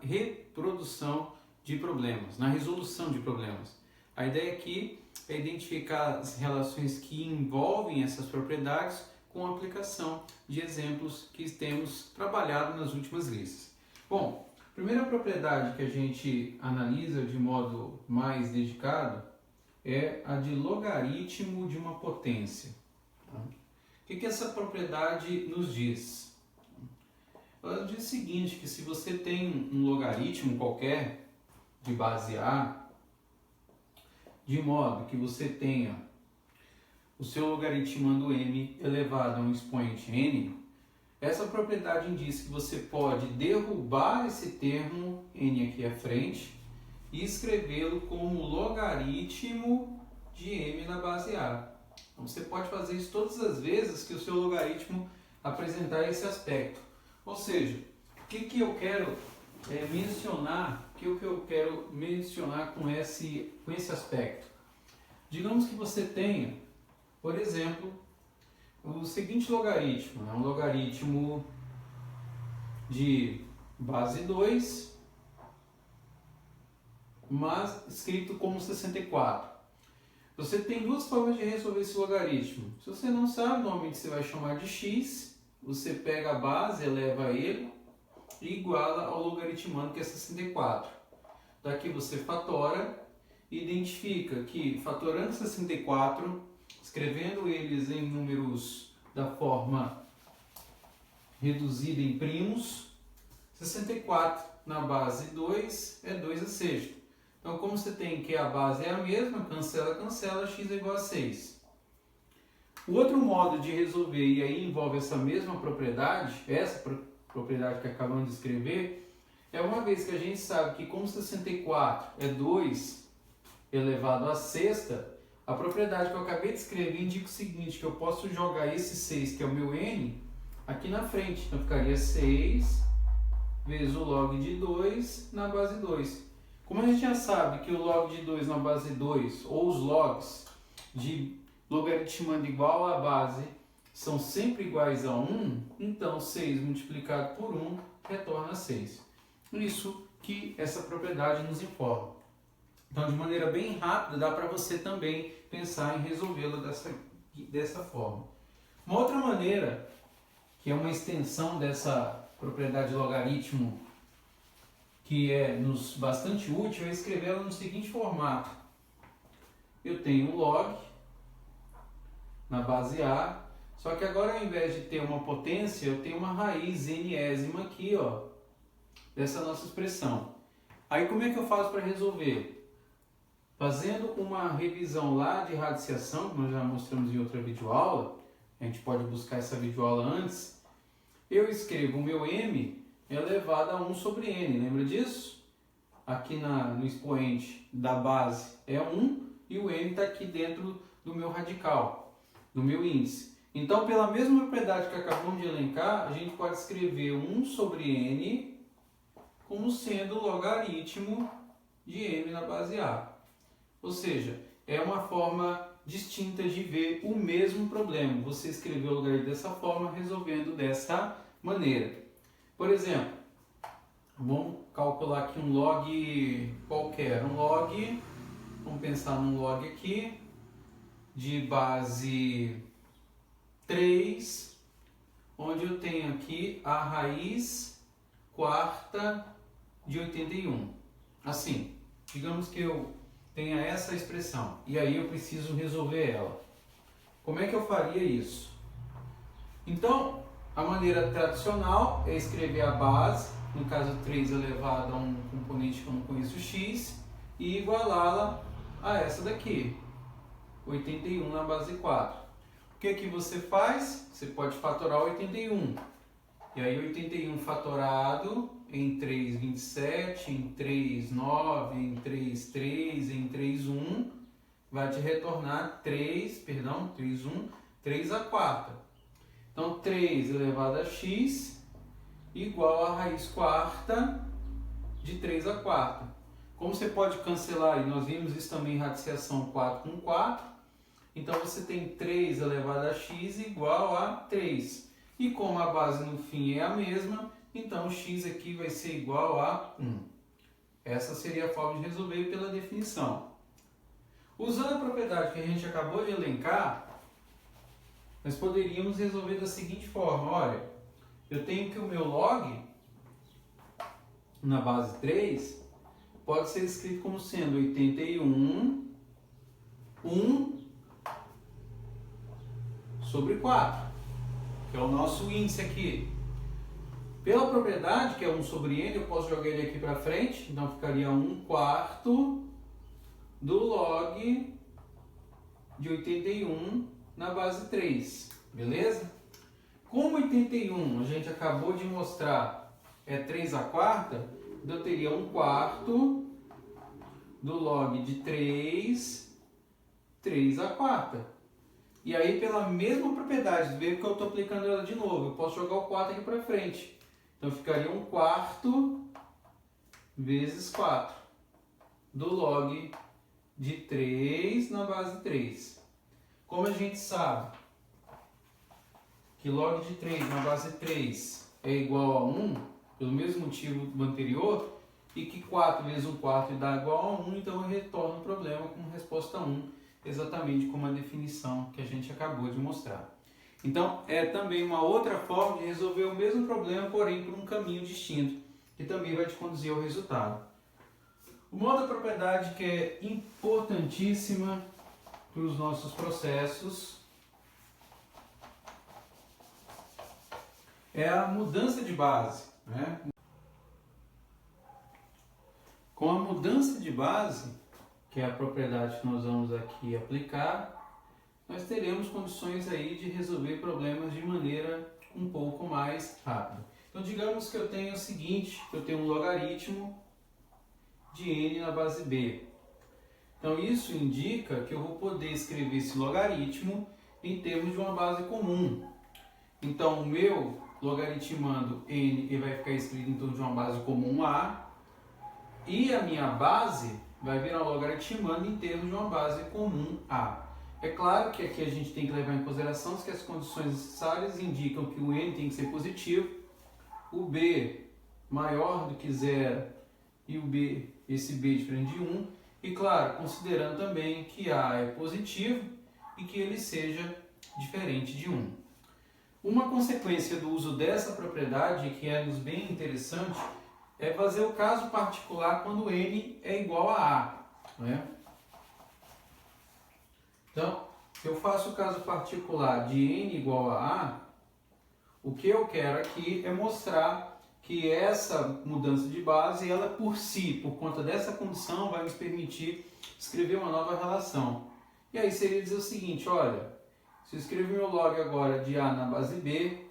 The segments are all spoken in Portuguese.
reprodução de problemas, na resolução de problemas. A ideia aqui é identificar as relações que envolvem essas propriedades com a aplicação de exemplos que temos trabalhado nas últimas listas. Bom, a primeira propriedade que a gente analisa de modo mais dedicado é a de logaritmo de uma potência. O que essa propriedade nos diz? Ela diz o seguinte, que se você tem um logaritmo qualquer de base A, de modo que você tenha o seu logaritmando m elevado a um expoente n, essa propriedade diz que você pode derrubar esse termo n aqui à frente e escrevê-lo como logaritmo de m na base A. Então você pode fazer isso todas as vezes que o seu logaritmo apresentar esse aspecto. Ou seja, o que eu quero mencionar, o que eu quero mencionar com esse aspecto? Digamos que você tenha, por exemplo, o seguinte logaritmo, um logaritmo de base 2, mas escrito como 64. Você tem duas formas de resolver esse logaritmo. Se você não sabe, normalmente você vai chamar de x, você pega a base, eleva ele e iguala ao logaritmando, que é 64. Daqui você fatora e identifica que fatorando 64, escrevendo eles em números da forma reduzida em primos, 64 na base 2 é 2 a sexta. Então, como você tem que a base é a mesma, cancela, x é igual a 6. O outro modo de resolver, e aí envolve essa mesma propriedade, propriedade que acabamos de escrever, é uma vez que a gente sabe que como 64 é 2 elevado a sexta, a propriedade que eu acabei de escrever indica o seguinte, que eu posso jogar esse 6, que é o meu n, aqui na frente. Então ficaria 6 vezes o log de 2 na base 2. Como a gente já sabe que o log de 2 na base 2, ou os logs de logaritmando igual à base, são sempre iguais a 1, então 6 multiplicado por 1 retorna 6. Isso que essa propriedade nos informa. Então, de maneira bem rápida, dá para você também pensar em resolvê-la dessa forma. Uma outra maneira, que é uma extensão dessa propriedade de logaritmo, que é nos bastante útil, é escrevê-la no seguinte formato. Eu tenho um log na base A, só que agora ao invés de ter uma potência, eu tenho uma raiz nésima aqui, ó, dessa nossa expressão. Aí como é que eu faço para resolver? Fazendo uma revisão lá de radiciação, que nós já mostramos em outra videoaula, a gente pode buscar essa videoaula antes, eu escrevo o meu m elevado a 1 sobre n, lembra disso? Aqui no expoente da base é 1 e o m está aqui dentro do meu radical, do meu índice. Então, pela mesma propriedade que acabamos de elencar, a gente pode escrever 1 sobre n como sendo o logaritmo de m na base A. Ou seja, é uma forma distinta de ver o mesmo problema. Você escreveu o logaritmo dessa forma, resolvendo dessa maneira. Por exemplo, vamos calcular aqui um log qualquer. Vamos pensar num log aqui, de base 3, onde eu tenho aqui a raiz quarta de 81. Assim, digamos que eu tenha essa expressão, e aí eu preciso resolver ela. Como é que eu faria isso? Então, a maneira tradicional é escrever a base, no caso 3 elevado a um componente que eu não conheço, x, e igualá-la a essa daqui, 81 na base 4. O que você faz? Você pode fatorar 81. E aí 81 fatorado em 3, 27, em 3, 9, em 3, 3, em 3, 1, vai te retornar 3 a quarta. Então 3 elevado a x igual a raiz quarta de 3 a quarta. Como você pode cancelar, e nós vimos isso também em radiciação 4 com 4, então você tem 3 elevado a x igual a 3. E como a base no fim é a mesma, então x aqui vai ser igual a 1. Essa seria a forma de resolver pela definição. Usando a propriedade que a gente acabou de elencar, nós poderíamos resolver da seguinte forma, olha, eu tenho que o meu log na base 3 pode ser escrito como sendo 81, 1 sobre 4, que é o nosso índice aqui. Pela propriedade, que é 1 sobre n, eu posso jogar ele aqui para frente, então ficaria 1/4 do log de 81 na base 3, beleza? Como 81 a gente acabou de mostrar é 3/4, eu teria 1/4 do log de 3/4. E aí, pela mesma propriedade, veja que eu estou aplicando ela de novo, eu posso jogar o 4 aqui para frente. Então ficaria 1/4 vezes 4 do log de 3 na base 3. Como a gente sabe que log de 3 na base 3 é igual a 1, pelo mesmo motivo do anterior, e que 4 vezes 1/4 dá igual a 1, então eu retorno o problema com resposta 1, exatamente como a definição que a gente acabou de mostrar. Então, é também uma outra forma de resolver o mesmo problema, porém por um caminho distinto, que também vai te conduzir ao resultado. Uma outra propriedade que é importantíssima para os nossos processos é a mudança de base, né? Com a mudança de base, que é a propriedade que nós vamos aqui aplicar, nós teremos condições aí de resolver problemas de maneira um pouco mais rápida. Então, digamos que eu tenho o seguinte, eu tenho um logaritmo de n na base b. Então, isso indica que eu vou poder escrever esse logaritmo em termos de uma base comum. Então, o meu logaritmando n ele vai ficar escrito em torno de uma base comum a, e a minha base vai virar logaritmando em termos de uma base comum a. É claro que aqui a gente tem que levar em consideração que as condições necessárias indicam que o n tem que ser positivo, o b maior do que 0 e o b, esse b diferente de 1, e claro, considerando também que a é positivo e que ele seja diferente de 1. Uma consequência do uso dessa propriedade, que é nos bem interessante, é fazer o caso particular quando n é igual a a, né? Então, se eu faço o caso particular de n igual a a, o que eu quero aqui é mostrar que essa mudança de base, ela por si, por conta dessa condição, vai nos permitir escrever uma nova relação. E aí seria dizer o seguinte, olha, se eu escrever meu log agora de a na base b,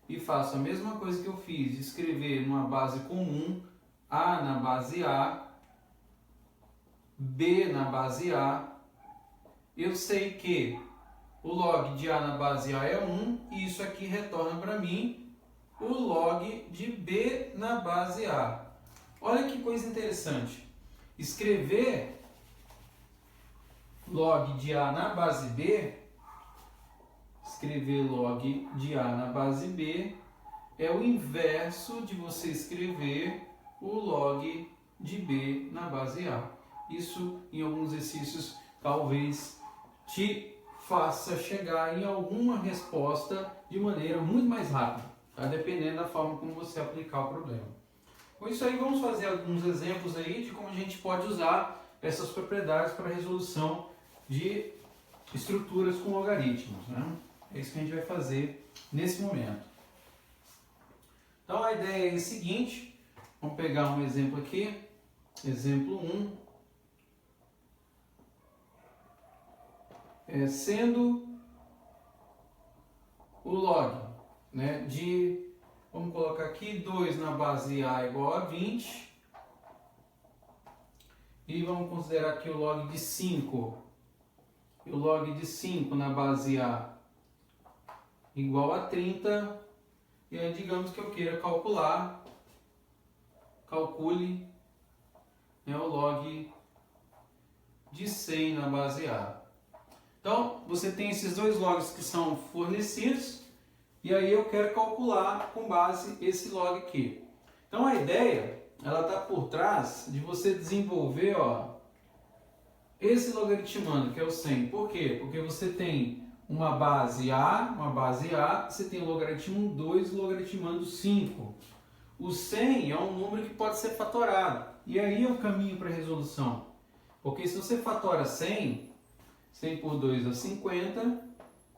e faço a mesma coisa que eu fiz, escrever numa base comum, a na base a, b na base a, eu sei que o log de a na base a é 1, e isso aqui retorna para mim o log de b na base a. Olha que coisa interessante. Escrever log de a na base b, escrever log de a na base b, é o inverso de você escrever o log de b na base a. Isso, em alguns exercícios, talvez te faça chegar em alguma resposta de maneira muito mais rápida, tá? Dependendo da forma como você aplicar o problema. Com isso aí, vamos fazer alguns exemplos aí de como a gente pode usar essas propriedades para a resolução de estruturas com logaritmos, né? É isso que a gente vai fazer nesse momento. Então, a ideia é a seguinte, vamos pegar um exemplo aqui, exemplo 1. Sendo o log, né, de, vamos colocar aqui, 2 na base a igual a 20, e vamos considerar aqui o log de 5, e o log de 5 na base a igual a 30, e aí digamos que eu queira calcule, né, o log de 100 na base a. Então, você tem esses dois logs que são fornecidos, e aí eu quero calcular com base esse log aqui. Então a ideia, ela está por trás de você desenvolver, ó, esse logaritmando, que é o 100. Por quê? Porque você tem uma base A, você tem o logaritmo 2 logaritmando 5. O 100 é um número que pode ser fatorado. E aí é o caminho para a resolução. Porque se você fatora 100, 100 por 2 dá 50,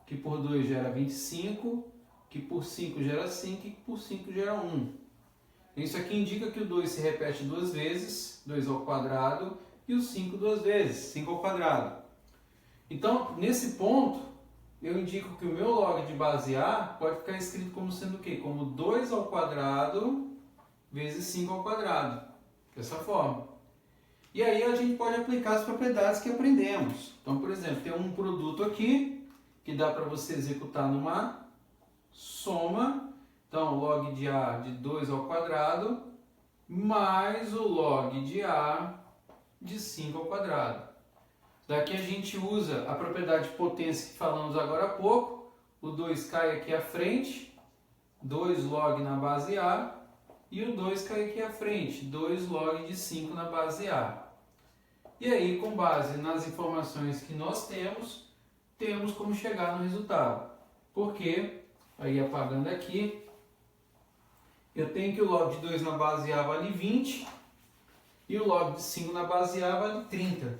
que por 2 gera 25, que por 5 gera 5 e que por 5 gera 1. Isso aqui indica que o 2 se repete duas vezes, 2 ao quadrado, e o 5 duas vezes, 5 ao quadrado. Então, nesse ponto, eu indico que o meu log de base A pode ficar escrito como sendo o quê? Como 2 ao quadrado vezes 5 ao quadrado. Dessa forma. E aí a gente pode aplicar as propriedades que aprendemos. Então, por exemplo, tem um produto aqui que dá para você executar numa soma. Então, log de A de 2 ao quadrado mais o log de A de 5 ao quadrado. Daqui a gente usa a propriedade de potência que falamos agora há pouco. O 2 cai aqui à frente, 2 log na base A. E o 2 cai aqui à frente, 2 log de 5 na base A. E aí, com base nas informações que nós temos como chegar no resultado. Porque, aí apagando aqui, eu tenho que o log de 2 na base A vale 20 e o log de 5 na base A vale 30.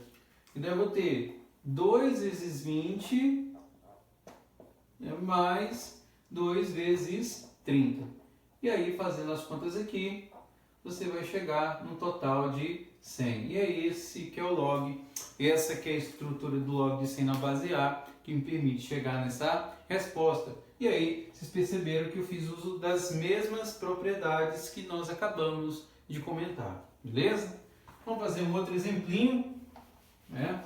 Então eu vou ter 2 vezes 20 mais 2 vezes 30. E aí, fazendo as contas aqui, você vai chegar no total de 100. E é esse que é o log, essa que é a estrutura do log de 100 na base A, que me permite chegar nessa resposta. E aí, vocês perceberam que eu fiz uso das mesmas propriedades que nós acabamos de comentar. Beleza? Vamos fazer um outro exemplinho, né?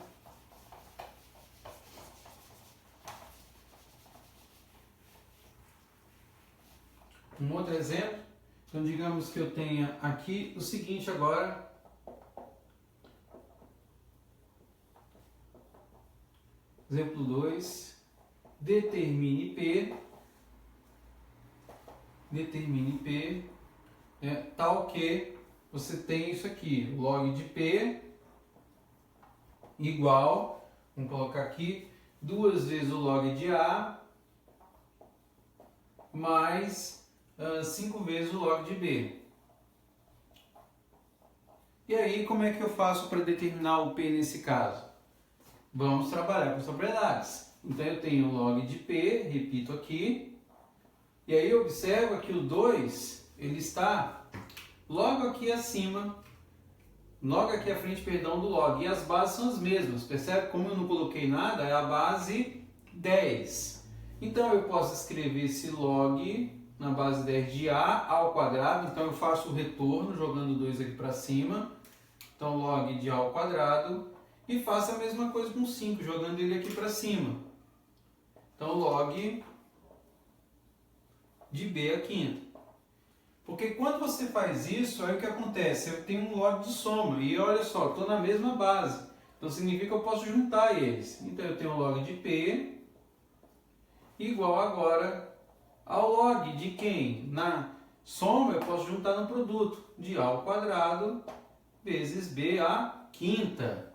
Um outro exemplo. Então, digamos que eu tenha aqui o seguinte agora. Exemplo 2. Determine P tal que você tem isso aqui. Log de P igual, vamos colocar aqui, 2 vezes o log de A mais 5 vezes o log de B. E aí, como é que eu faço para determinar o P nesse caso? Vamos trabalhar com as propriedades. Então, eu tenho o log de P, repito aqui, e aí observa que o 2, ele está logo aqui acima, logo aqui à frente, perdão, do log. E as bases são as mesmas, percebe? Como eu não coloquei nada, é a base 10. Então, eu posso escrever esse log na base 10 de A ao quadrado, então eu faço o retorno jogando 2 aqui para cima, então log de A ao quadrado, e faço a mesma coisa com 5, jogando ele aqui para cima, então log de B à quinta. Porque quando você faz isso, aí o que acontece? Eu tenho um log de soma, e olha só, estou na mesma base, então significa que eu posso juntar eles, então eu tenho log de P igual agora ao log de quem? Na soma eu posso juntar no produto de A ao quadrado vezes B à quinta.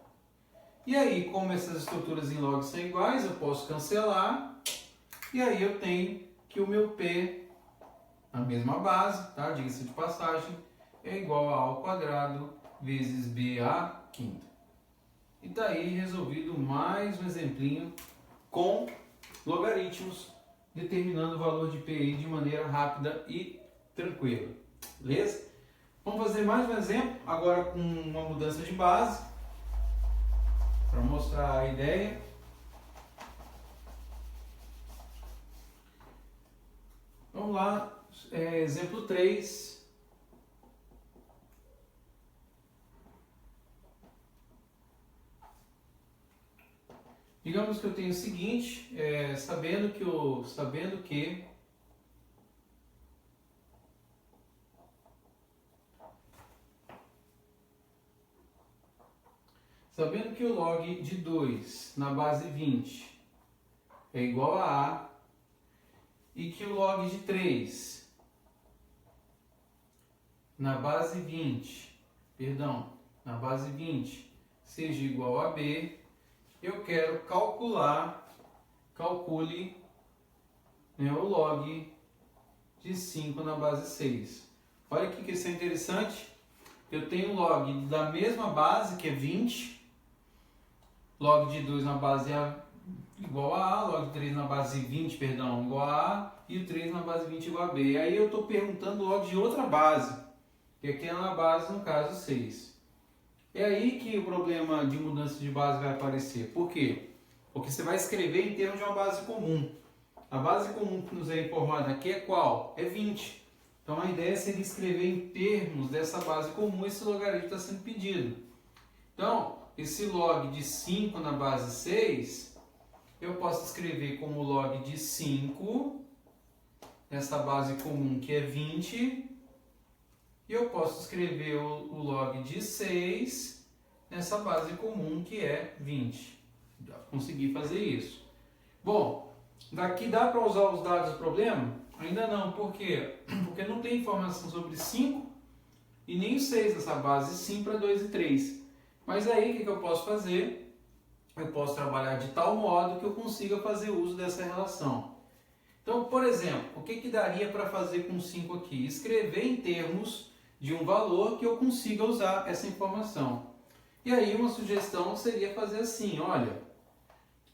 E aí, como essas estruturas em log são iguais, eu posso cancelar. E aí eu tenho que o meu P, a mesma base, tá? Diga-se de passagem, é igual a ao quadrado vezes B à quinta. E daí resolvido mais um exemplinho com logaritmos, determinando o valor de PI de maneira rápida e tranquila. Beleza? Vamos fazer mais um exemplo, agora com uma mudança de base, para mostrar a ideia. Vamos lá, exemplo 3. Digamos que eu tenho o seguinte, sabendo que o log de 2 na base 20 é igual a e que o log de 3 na base 20, na base 20 seja igual a b, eu quero calcule, né, o log de 5 na base 6. Olha aqui que isso é interessante. Eu tenho log da mesma base, que é 20, log de 2 na base A igual a A, log de 3 na base 20, igual a A, e o 3 na base 20 igual a B. E aí eu estou perguntando log de outra base, que aqui é na base, no caso, 6. É aí que o problema de mudança de base vai aparecer. Por quê? Porque você vai escrever em termos de uma base comum. A base comum que nos é informada aqui é qual? É 20. Então a ideia seria escrever em termos dessa base comum esse logaritmo está sendo pedido. Então, esse log de 5 na base 6, eu posso escrever como log de 5, nessa base comum que é 20, e eu posso escrever o log de 6 nessa base comum que é 20. Já consegui fazer isso. Bom, daqui dá para usar os dados do problema? Ainda não. Por quê? Porque não tem informação sobre 5 e nem o 6 nessa base, sim para 2 e 3. Mas aí o que eu posso fazer? Eu posso trabalhar de tal modo que eu consiga fazer uso dessa relação. Então, por exemplo, o que daria para fazer com 5 aqui? Escrever em termos de um valor que eu consiga usar essa informação. E aí uma sugestão seria fazer assim, olha,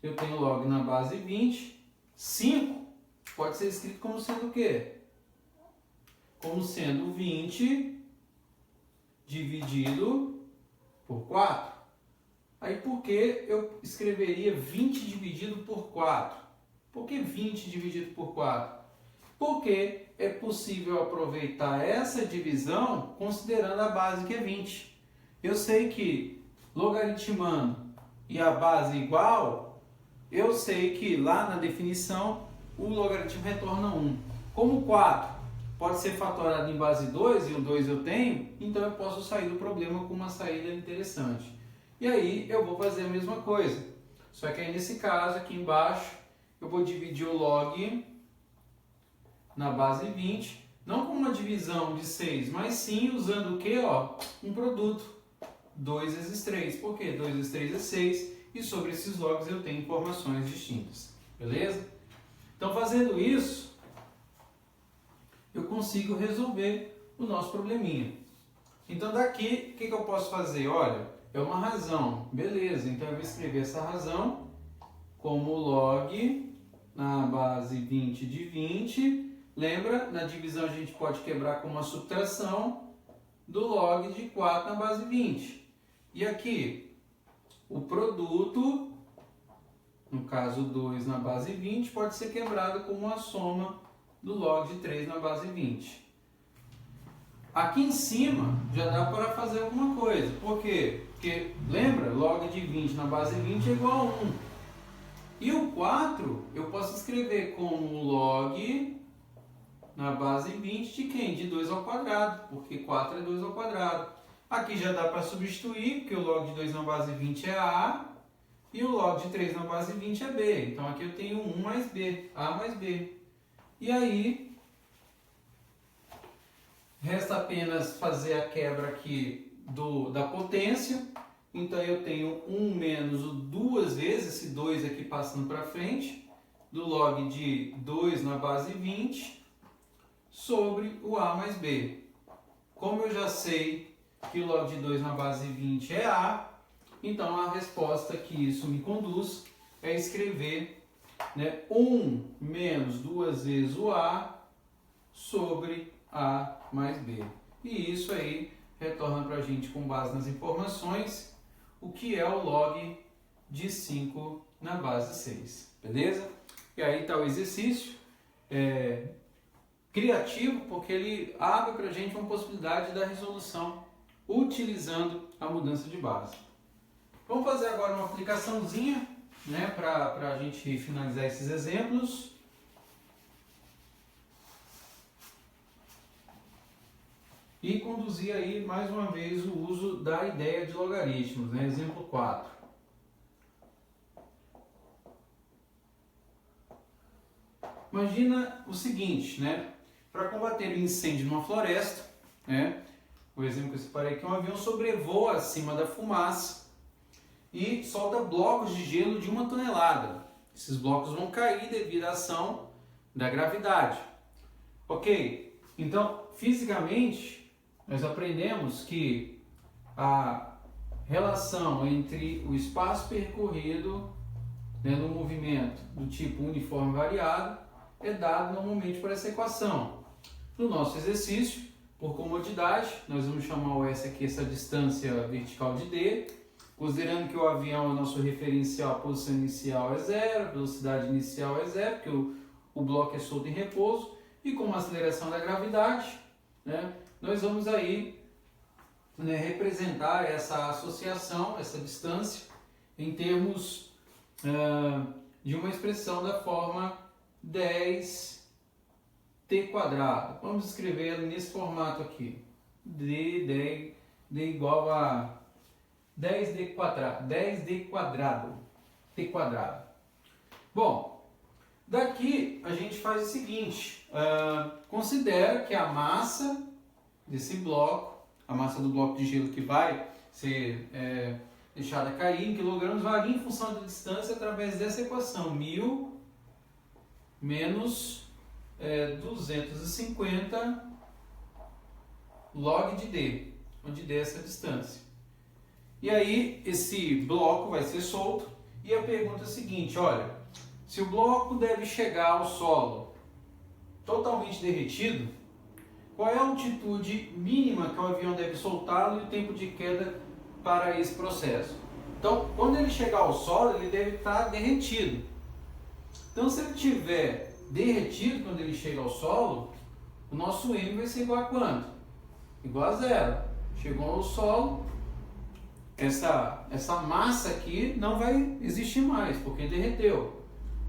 eu tenho log na base 20, 5 pode ser escrito como sendo o quê? Como sendo 20 dividido por 4. Aí por que eu escreveria 20 dividido por 4? Por que 20 dividido por 4? Porque é possível aproveitar essa divisão considerando a base que é 20. Eu sei que logaritmando e a base igual, eu sei que lá na definição o logaritmo retorna 1. Como 4 pode ser fatorado em base 2 e o 2 eu tenho, então eu posso sair do problema com uma saída interessante. E aí eu vou fazer a mesma coisa. Só que aí nesse caso aqui embaixo eu vou dividir o log na base 20, não com uma divisão de 6, mas sim usando o que? Um produto. 2 vezes 3. Por quê? 2 vezes 3 é 6 e sobre esses logs eu tenho informações distintas. Beleza? Então fazendo isso, eu consigo resolver o nosso probleminha. Então daqui, o que eu posso fazer? Olha, é uma razão. Beleza, então eu vou escrever essa razão como log na base 20 de 20. Lembra, na divisão a gente pode quebrar com uma subtração do log de 4 na base 20. E aqui, o produto, no caso 2 na base 20, pode ser quebrado com uma soma do log de 3 na base 20. Aqui em cima já dá para fazer alguma coisa. Por quê? Porque, lembra, log de 20 na base 20 é igual a 1. E o 4 eu posso escrever como log na base 20 de quem? De 2 ao quadrado, porque 4 é 2 ao quadrado. Aqui já dá para substituir, porque o log de 2 na base 20 é A, e o log de 3 na base 20 é B. Então aqui eu tenho 1 mais B, A mais B. E aí, resta apenas fazer a quebra aqui da potência. Então eu tenho 1 menos o 2 vezes, esse 2 aqui passando para frente, do log de 2 na base 20, sobre o A mais B. Como eu já sei que o log de 2 na base 20 é A, então a resposta que isso me conduz é escrever, 1 menos 2 vezes o A sobre A mais B. E isso aí retorna para a gente, com base nas informações, o que é o log de 5 na base 6. Beleza? E aí está o exercício. Criativo, porque ele abre para a gente uma possibilidade da resolução utilizando a mudança de base. Vamos fazer agora uma aplicaçãozinha, para a gente finalizar esses exemplos. E conduzir aí mais uma vez o uso da ideia de logaritmos, exemplo 4. Imagina o seguinte, né? Para combater o incêndio numa floresta, né? O exemplo que eu separei aqui, um avião sobrevoa acima da fumaça e solta blocos de gelo de 1 tonelada. Esses blocos vão cair devido à ação da gravidade. Ok? Então, fisicamente, nós aprendemos que a relação entre o espaço percorrido, né, no movimento do tipo uniforme variado é dado normalmente por essa equação. No nosso exercício, por comodidade, nós vamos chamar o S aqui, essa distância vertical de D, considerando que o avião é o nosso referencial, a posição inicial é 0, a velocidade inicial é 0, porque o bloco é solto em repouso, e com a aceleração da gravidade, né, nós vamos aí, né, representar essa associação, essa distância, em termos de uma expressão da forma 10t². Vamos escrever nesse formato aqui. D igual a 10d², t². Bom, daqui a gente faz o seguinte, considera que a massa desse bloco, a massa do bloco de gelo que vai ser deixada cair em quilogramas, varia em função da distância através dessa equação, 1000 menos 250 log de D, onde D é essa distância. E aí esse bloco vai ser solto e a pergunta é a seguinte, olha, se o bloco deve chegar ao solo totalmente derretido, qual é a altitude mínima que o avião deve soltá-lo e o tempo de queda para esse processo? Então, quando ele chegar ao solo, ele deve estar derretido. Então, se ele estiver derretido quando ele chega ao solo, o nosso M vai ser igual a quanto? Igual a 0. Chegou ao solo, essa massa aqui não vai existir mais, porque derreteu.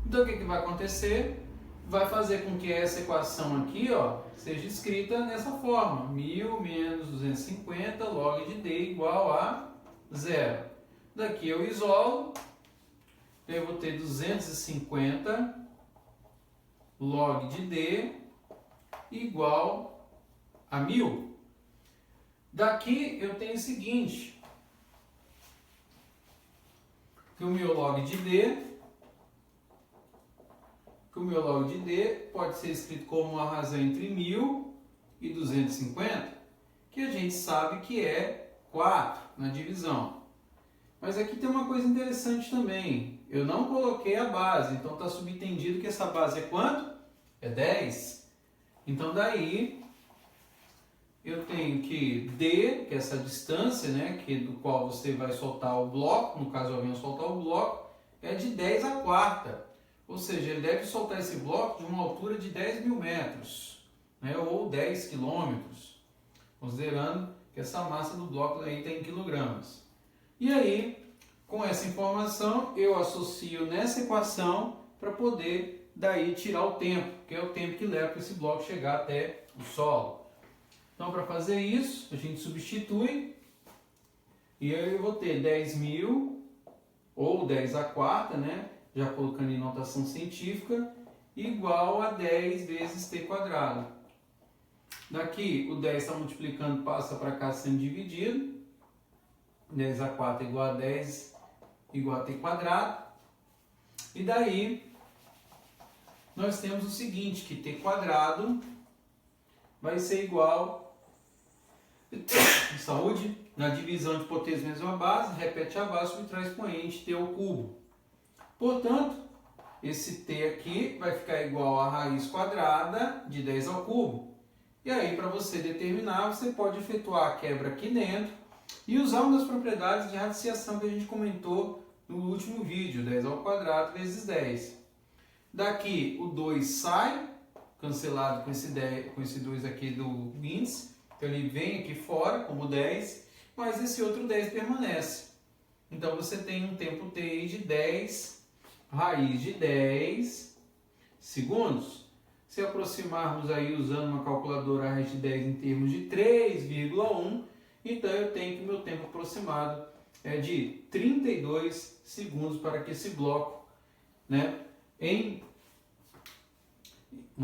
Então, o que vai acontecer? Vai fazer com que essa equação aqui, ó, seja escrita nessa forma, 1000 menos 250 log de D igual a 0. Daqui eu isolo, eu vou ter 250 log de D igual a 1000. Daqui eu tenho o seguinte, que o meu log de D pode ser escrito como uma razão entre 1000 e 250, que a gente sabe que é 4 na divisão. Mas aqui tem uma coisa interessante também. Eu não coloquei a base, então está subentendido que essa base é quanto? É 10. Então daí eu tenho que D, que é essa distância, né, do qual você vai soltar o bloco, no caso o avião soltar o bloco, é de 10⁴. Ou seja, ele deve soltar esse bloco de uma altura de 10.000 metros, né, ou 10 quilômetros, considerando que essa massa do bloco aí está em quilogramas. E aí, com essa informação, eu associo nessa equação para poder daí tirar o tempo, que é o tempo que leva para esse bloco chegar até o solo. Então, para fazer isso, a gente substitui e aí eu vou ter 10.000 ou 10⁴, né? Já colocando em notação científica, igual a 10 vezes t². Daqui o 10 está multiplicando, passa para cá sendo dividido. 10⁴ igual a 10 igual a t². E daí nós temos o seguinte, que t² vai ser igual, saúde, na divisão de potência vezes uma base, repete a base, subtrai expoente t ao cubo. Portanto, esse t aqui vai ficar igual a raiz quadrada de 10 ao cubo. E aí, para você determinar, você pode efetuar a quebra aqui dentro e usar uma das propriedades de radiciação que a gente comentou no último vídeo, 10² vezes 10. Daqui o 2 sai, cancelado com esse 2 aqui do índice, então ele vem aqui fora como 10, mas esse outro 10 permanece. Então você tem um tempo t de 10 raiz de 10 segundos. Se aproximarmos aí usando uma calculadora a raiz de 10 em termos de 3,1, então eu tenho que o meu tempo aproximado é de 32 segundos para que esse bloco, né, em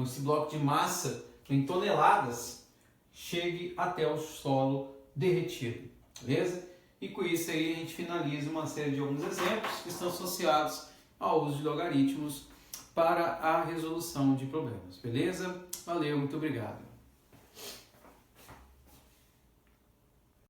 esse bloco de massa em toneladas, chegue até o solo derretido, beleza? E com isso aí a gente finaliza uma série de alguns exemplos que estão associados ao uso de logaritmos para a resolução de problemas, beleza? Valeu, muito obrigado.